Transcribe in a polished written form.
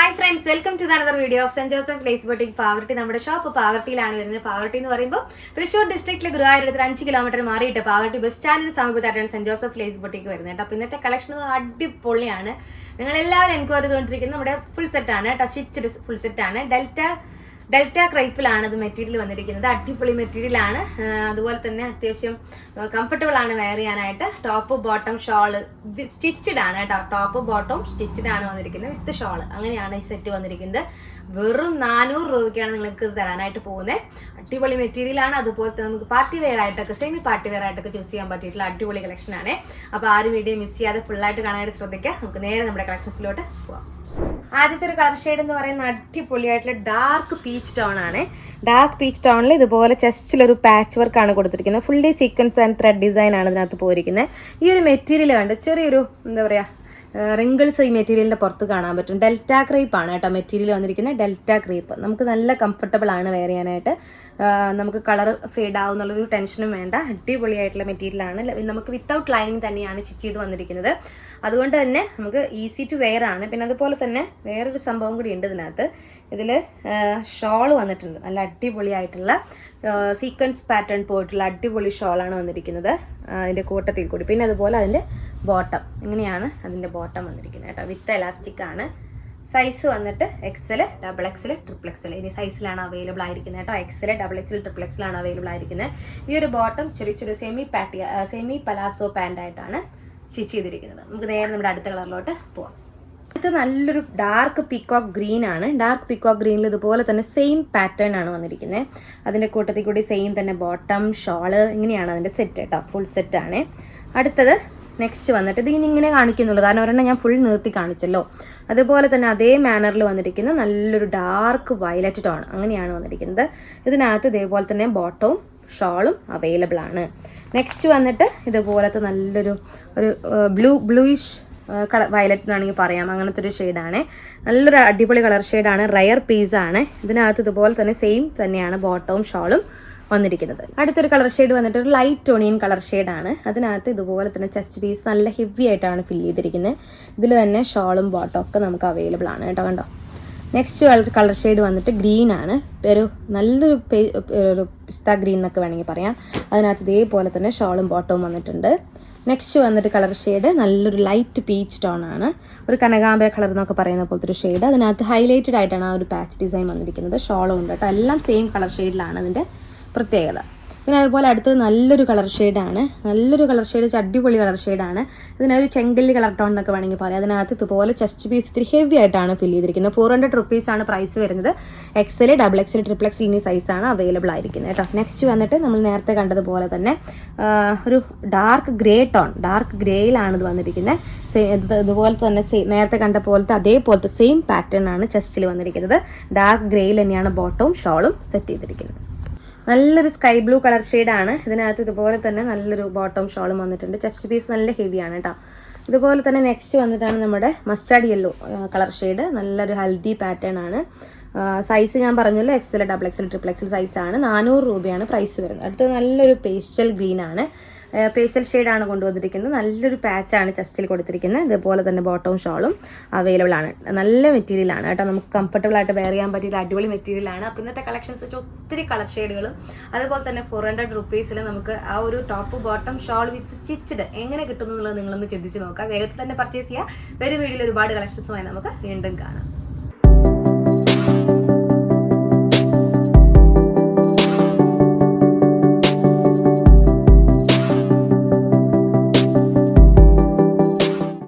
Hi friends, welcome to another video of Saint Joseph lace boutique Pavaratty. നമ്മുടെ shop പാവർട്ടിയിലാണ് വരുന്നത്. പാവർട്ടി എന്ന് പറയുമ്പോൾ തൃശ്ശൂർ ഡിസ്ട്രിക്റ്റിലെ ഗുരുവായൂരത്തിൽ 5 കിലോമീറ്റർ മാറിയിട്ട് പാവർട്ടി ബസ് സ്റ്റാൻഡിന് സമീപത്തായിട്ടാണ് സെന്റ് ജോസഫ് ലേസ് ബൊട്ടിക് വരുന്നത് കേട്ടോ. അപ്പോൾ ഇന്നത്തെ കളക്ഷൻ അടിപൊളിയാണ്. നിങ്ങൾ എല്ലാവരും എൻക്വയറി ചെയ്തുകൊണ്ടിരിക്കുന്നത് നമ്മുടെ ഫുൾ സെറ്റ് ആണ് കേട്ടോ. സ്റ്റിച്ച്ഡ് ഫുൾ സെറ്റ് ആണ്. ഡെൽറ്റ ക്രൈപ്പിലാണ് ഇത് മെറ്റീരിയൽ വന്നിരിക്കുന്നത്. അടിപൊളി മെറ്റീരിയൽ ആണ്. അതുപോലെ തന്നെ അത്യാവശ്യം കംഫർട്ടബിൾ ആണ് വെയർ ചെയ്യാനായിട്ട്. ടോപ്പ് ബോട്ടം ഷോള് സ്റ്റിച്ചഡ് ആണ് കേട്ടോ. ടോപ്പ് ബോട്ടം സ്റ്റിച്ചഡ് ആണ് വന്നിരിക്കുന്നത് വിത്ത് ഷോള്. അങ്ങനെയാണ് ഈ സെറ്റ് വന്നിരിക്കുന്നത്. വെറും 400 രൂപയ്ക്കാണ് നിങ്ങൾക്ക് തരാനായിട്ട് പോകുന്നത്. അടിപൊളി മെറ്റീരിയൽ ആണ്. അതുപോലെ തന്നെ നമുക്ക് പാർട്ടി വെയർ ആയിട്ടൊക്കെ സെമി പാർട്ടി വെയർ ആയിട്ടൊക്കെ ചൂസ് ചെയ്യാൻ പറ്റിയിട്ടുള്ള അടിപൊളി കളക്ഷൻ ആണ്. അപ്പോൾ ആരും വീഡിയോ മിസ് ചെയ്യാതെ ഫുള്ളായിട്ട് കാണാനായിട്ട് ശ്രദ്ധിക്കുക. നമുക്ക് നേരെ നമ്മുടെ കളക്ഷൻസിലോട്ട് പോവാം. ആദ്യത്തെ ഒരു കളർ ഷെയ്ഡ് എന്ന് പറയുന്ന അടിപൊളിയായിട്ടുള്ള ഡാർക്ക് പീച്ച് ടോൺ ആണ്. ഡാർക്ക് പീച്ച് ടോണിൽ ഇതുപോലെ ചെസ്റ്റിലൊരു പാച്ച് വർക്ക് ആണ് കൊടുത്തിരിക്കുന്നത്. Fully sequence and thread design ആണ് ഇതിനകത്ത് പോയിരിക്കുന്നത്. ഈ ഒരു മെറ്റീരിയൽ കണ്ട് ചെറിയൊരു എന്താ പറയുക റിങ്കിൾസ് ഈ മെറ്റീരിയലിൻ്റെ പുറത്ത് കാണാൻ പറ്റും. ഡെൽറ്റ ക്രേപ്പ് ആണ് കേട്ടോ മെറ്റീരിയൽ വന്നിരിക്കുന്നത്. ഡെൽറ്റ ക്രേപ്പ് നമുക്ക് നല്ല കംഫർട്ടബിൾ ആണ് വെയർ ചെയ്യാനായിട്ട്. നമുക്ക് കളർ ഫെയ്ഡ് ആവുന്നുള്ളൊരു ടെൻഷനും വേണ്ട. അടിപൊളിയായിട്ടുള്ള മെറ്റീരിയലാണ്. നമുക്ക് വിത്തൗട്ട് ലൈനിങ് തന്നെയാണ് സ്റ്റിച്ച് ചെയ്ത് വന്നിരിക്കുന്നത്. അതുകൊണ്ട് തന്നെ നമുക്ക് ഈസി ടു വെയർ ആണ്. പിന്നെ അതുപോലെ തന്നെ വേറൊരു സംഭവം കൂടി ഉണ്ട് ഇതിനകത്ത്. ഇതിൽ ഷോൾ വന്നിട്ടുണ്ട്. നല്ല അടിപൊളിയായിട്ടുള്ള സീക്വൻസ് പാറ്റേൺ പോയിട്ടുള്ള അടിപൊളി ഷോളാണ് വന്നിരിക്കുന്നത് അതിൻ്റെ കൂട്ടത്തിൽ കൂടി. പിന്നെ അതുപോലെ അതിൻ്റെ ബോട്ടം ഇങ്ങനെയാണ് അതിൻ്റെ ബോട്ടം വന്നിരിക്കുന്നത് കേട്ടോ. വിത്ത് എലാസ്റ്റിക് ആണ്. സൈസ് വന്നിട്ട് XL, XXL, XXL ഇനി സൈസിലാണ് അവൈലബിൾ ആയിരിക്കുന്നത് കേട്ടോ. XL, XXL, XXL ആണ് അവൈലബിൾ ആയിരിക്കുന്നത്. ഈ ഒരു ബോട്ടം ചെറിയ സെമി പലാസോ പാൻ്റ് ആയിട്ടാണ് സ്റ്റിച്ച് ചെയ്തിരിക്കുന്നത്. നമുക്ക് നേരെ നമ്മുടെ അടുത്ത കളറിലോട്ട് പോവാം. ഇത് നല്ലൊരു ഡാർക്ക് പീക്കോക്ക് ഗ്രീൻ ആണ്. ഡാർക്ക് പീക്കോക്ക് ഗ്രീനിൽ ഇതുപോലെ തന്നെ സെയിം പാറ്റേൺ ആണ് വന്നിരിക്കുന്നത്. അതിൻ്റെ കൂട്ടത്തിൽ കൂടി സെയിം തന്നെ ബോട്ടം ഷോള് ഇങ്ങനെയാണ് അതിൻ്റെ സെറ്റ് കേട്ടോ. ഫുൾ സെറ്റാണ്. അടുത്തത് നെക്സ്റ്റ് വന്നിട്ട് ഇത് ഇങ്ങനെ കാണിക്കുന്നുള്ളൂ, കാരണം ഒരെണ്ണം ഞാൻ ഫുൾ നിർത്തി കാണിച്ചല്ലോ. അതുപോലെ തന്നെ അതേ മാനറിൽ വന്നിരിക്കുന്ന നല്ലൊരു ഡാർക്ക് വയലറ്റ് ടോൺ അങ്ങനെയാണ് വന്നിരിക്കുന്നത്. ഇതിനകത്ത് ഇതേപോലെ തന്നെ ബോട്ടവും ഷോളും അവൈലബിൾ ആണ്. നെക്സ്റ്റ് വന്നിട്ട് ഇതുപോലത്തെ നല്ലൊരു ബ്ലൂയിഷ് വയലറ്റ് എന്നാണെങ്കിൽ പറയാം. അങ്ങനത്തെ ഒരു ഷെയ്ഡാണ്. നല്ലൊരു അടിപൊളി കളർ ഷെയ്ഡാണ്. റയർ പീസാണ്. ഇതിനകത്ത് ഇതുപോലെ തന്നെ സെയിം തന്നെയാണ് ബോട്ടവും ഷോളും വന്നിരിക്കുന്നത്. അടുത്തൊരു കളർ ഷെയ്ഡ് വന്നിട്ട് ഒരു ലൈറ്റ് ഒണിയൻ കളർ ഷെയ്ഡാണ്. അതിനകത്ത് ഇതുപോലെ തന്നെ ചെസ്റ്റ് പീസ് നല്ല ഹെവി ആയിട്ടാണ് ഫില്ല് ചെയ്തിരിക്കുന്നത്. ഇതിൽ തന്നെ ഷോളും ബോട്ടവും ഒക്കെ നമുക്ക് അവൈലബിൾ ആണ് കേട്ടോ. കണ്ടോ. നെക്സ്റ്റ് കളർ ഷെയ്ഡ് വന്നിട്ട് ഗ്രീൻ ആണ്. ഒരു നല്ലൊരു പിസ്ത ഗ്രീൻ എന്നൊക്കെ വേണമെങ്കിൽ പറയാം. അതിനകത്ത് ഇതേപോലെ തന്നെ ഷോളും ബോട്ടവും വന്നിട്ടുണ്ട്. നെക്സ്റ്റ് വന്നിട്ട് കളർ ഷെയ്ഡ് നല്ലൊരു ലൈറ്റ് പീച്ച് ടോൺ ആണ്. ഒരു കനകാംബര കളർ എന്നൊക്കെ പറയുന്ന പോലത്തെ ഒരു ഷെയ്ഡ്. അതിനകത്ത് ഹൈലൈറ്റഡ് ആയിട്ടാണ് ആ ഒരു പാച്ച് ഡിസൈൻ വന്നിരിക്കുന്നത്. ഷോളും ഉണ്ട് കേട്ടോ. എല്ലാം സെയിം കളർ ഷെയ്ഡിലാണ് അതിൻ്റെ പ്രത്യേകത. പിന്നെ അതുപോലെ അടുത്തത് നല്ലൊരു കളർ ഷെയ്ഡാണ്. നല്ലൊരു കളർ ഷെയ്ഡ്, അടിപൊളി കളർ ഷെയ്ഡാണ്. ഇതിനൊരു ചെങ്കല്ലി കളർ ടോൺ എന്നൊക്കെ വേണമെങ്കിൽ പറയാം. അതിനകത്ത് ഇതുപോലെ ചെസ്റ്റ് പീസ് ഇത്തിരി ഹെവി ആയിട്ടാണ് ഫിൽ ചെയ്തിരിക്കുന്നത്. 400 റുപ്പീസാണ് പ്രൈസ് വരുന്നത്. XL, XXL, XXL എന്നീ സൈസാണ് അവൈലബിൾ ആയിരിക്കുന്നത് കേട്ടോ. നെക്സ്റ്റ് വന്നിട്ട് നമ്മൾ നേരത്തെ കണ്ടതുപോലെ തന്നെ ഒരു ഡാർക്ക് ഗ്രേ ടോൺ, ഡാർക്ക് ഗ്രേയിലാണ് ഇത് വന്നിരിക്കുന്നത്. ഇതുപോലെ തന്നെ നേരത്തെ കണ്ട പോലത്തെ അതേപോലത്തെ സെയിം പാറ്റേൺ ആണ് ചെസ്റ്റിൽ വന്നിരിക്കുന്നത്. ഡാർക്ക് ഗ്രേയിൽ തന്നെയാണ് ബോട്ടവും ഷോളും സെറ്റ് ചെയ്തിരിക്കുന്നത്. നല്ലൊരു സ്കൈ ബ്ലൂ കളർ ഷെയ്ഡാണ്. ഇതിനകത്ത് ഇതുപോലെ തന്നെ നല്ലൊരു ബോട്ടം ഷോളും വന്നിട്ടുണ്ട്. ചെസ്റ്റ് പീസ് നല്ല ഹെവിയാണ് കേട്ടോ. ഇതുപോലെ തന്നെ നെക്സ്റ്റ് വന്നിട്ടാണ് നമ്മുടെ മസ്റ്റാർഡ് യെല്ലോ കളർ ഷെയ്ഡ്. നല്ലൊരു ഹെൽത്തി പാറ്റേൺ ആണ്. സൈസ് ഞാൻ പറഞ്ഞല്ലോ XL, XXL, XXL സൈസാണ്. 400 രൂപയാണ് പ്രൈസ് വരുന്നത്. അടുത്തത് നല്ലൊരു പേസ്റ്റൽ ഗ്രീൻ ആണ്. പേസ്റ്റൽ ഷെയ്ഡാണ് കൊണ്ടുവന്നിരിക്കുന്നത്. നല്ലൊരു പാച്ചാണ് ചെസ്റ്റിൽ കൊടുത്തിരിക്കുന്നത്. ഇതുപോലെ തന്നെ ബോട്ടവും ഷോളും അവൈലബിൾ ആണ്. നല്ല മെറ്റീരിയലാണ് കേട്ടോ. നമുക്ക് കംഫർട്ടബിൾ ആയിട്ട് വെയർ ചെയ്യാൻ പറ്റിയ അടിപൊളി മെറ്റീരിയലാണ്. അപ്പോൾ ഇന്നത്തെ കളക്ഷൻസ് വെച്ച് ഒത്തിരി കളർ ഷെയ്ഡുകളും അതുപോലെ തന്നെ 400 റുപ്പീസിൽ നമുക്ക് ആ ഒരു ടോപ്പ് ബോട്ടം ഷോൾ വിത്ത് സ്റ്റിച്ചഡ് എങ്ങനെ കിട്ടുന്നു എന്നുള്ളത് നിങ്ങളൊന്ന് ചിന്തിച്ച് നോക്കാം. വേഗത്തിൽ തന്നെ പർച്ചേസ് ചെയ്യുക. വരും വീഡിയോയിൽ ഒരുപാട് കളക്ഷൻസുമായി നമുക്ക് വീണ്ടും കാണാം.